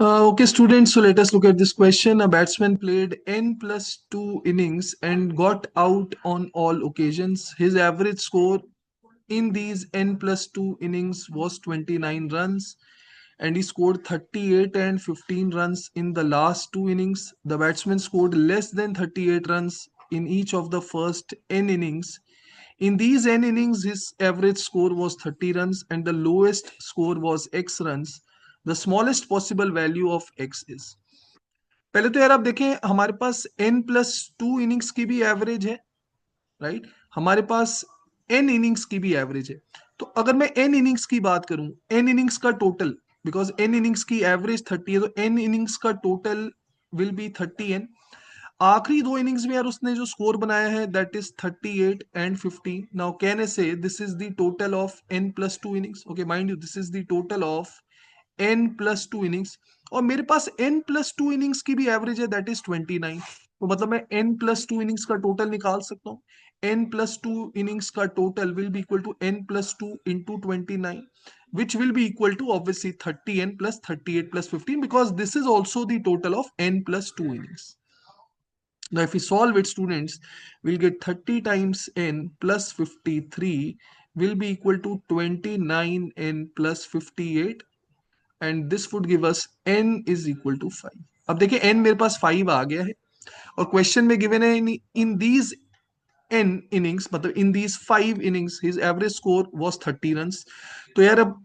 Okay, students, so let us look at this question. A batsman played n plus 2 innings and got out on all occasions. His average score in these n plus 2 innings was 29 runs, and he scored 38 and 15 runs in the last two innings. The batsman scored less than 38 runs in each of the first n innings. In these n innings, his average score was 30 runs and the lowest score was x runs. The smallest possible value of x is. पहले तो यार आप देखें, हमारे पास n plus two innings की भी average है, right. हमारे पास n इनिंग्स की भी एवरेज है। तो अगर मैं n इनिंग्स की बात करूं, n इनिंग्स का टोटल, बिकॉज n इनिंग्स की एवरेज 30 है, तो n इनिंग्स का टोटल विल बी 30n। आखिरी दो इनिंग्स में यार उसने जो स्कोर बनाया है that is 38 and 15। Now can I say this is the total of n plus two innings. Okay, mind you this is the total of n plus two innings, और मेरे पास n प्लस टू इनिंग्स की भी average है that is 29। तो मतलब मैं n plus two innings का टोटल निकाल सकता हूँ। n प्लस टू इनिंग्स का total will be equal to n plus two into 29, which will be equal to obviously 30n plus 38 plus 15, because this is also the total of n plus 2 innings. Now, if we solve it, students, we'll get 30 times n plus 53 will be equal to 29n plus 58, and this would give us n is equal to 5. अब देखिए n मेरे पास 5 आ गया है, और question में given है in these n innings, मतलब in these 5 innings his average score was 30 runs। तो यार अब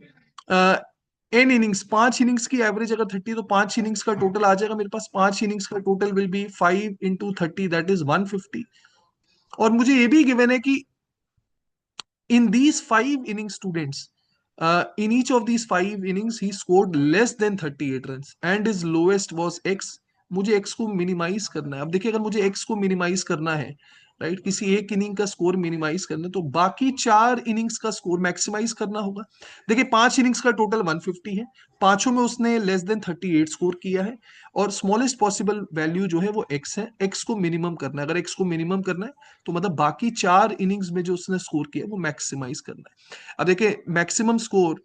एन इनिंग्स, 5 इनिंग्स की एवरेज अगर 30, तो 5 इनिंग्स का टोटल आ जाएगा मेरे पास। 5 इनिंग्स का total will B 5 into 30 that is 150। और मुझे ये भी गिवन है कि in these 5 innings, students, in each of these 5 innings he scored less than 38 runs and his lowest was x। मुझे x को मिनिमाइज करना है। अब देखिए, अगर मुझे x को मिनिमाइज करना है, राइट, किसी एक इनिंग का स्कोर मिनिमाइज करना है, तो बाकी 4 इनिंग्स का स्कोर मैक्सिमाइज करना होगा। देखिए, 5 इनिंग्स का टोटल 150 है, पांचों में उसने लेस देन 38 स्कोर किया है, और स्मॉलेस्ट पॉसिबल वैल्यू जो है वो x है। x को मिनिमम करना है। अगर x को मिनिमम करना है, तो मतलब बाकी 4 इनिंग्स में जो उसने स्कोर किया वो मैक्सिमाइज करना है। अब देखिए, maximum score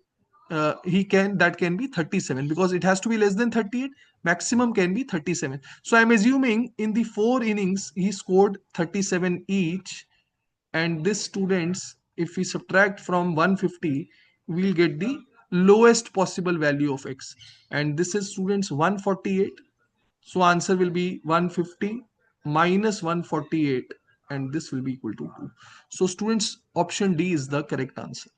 that can be 37, because it has to be less than 38, maximum can be 37। So I'm assuming in the 4 innings he scored 37 each, and this, students, if we subtract from 150, we'll get the lowest possible value of x, and this is, students, 148। so answer will be 150 minus 148, and this will be equal to 2। So students, option D is the correct answer.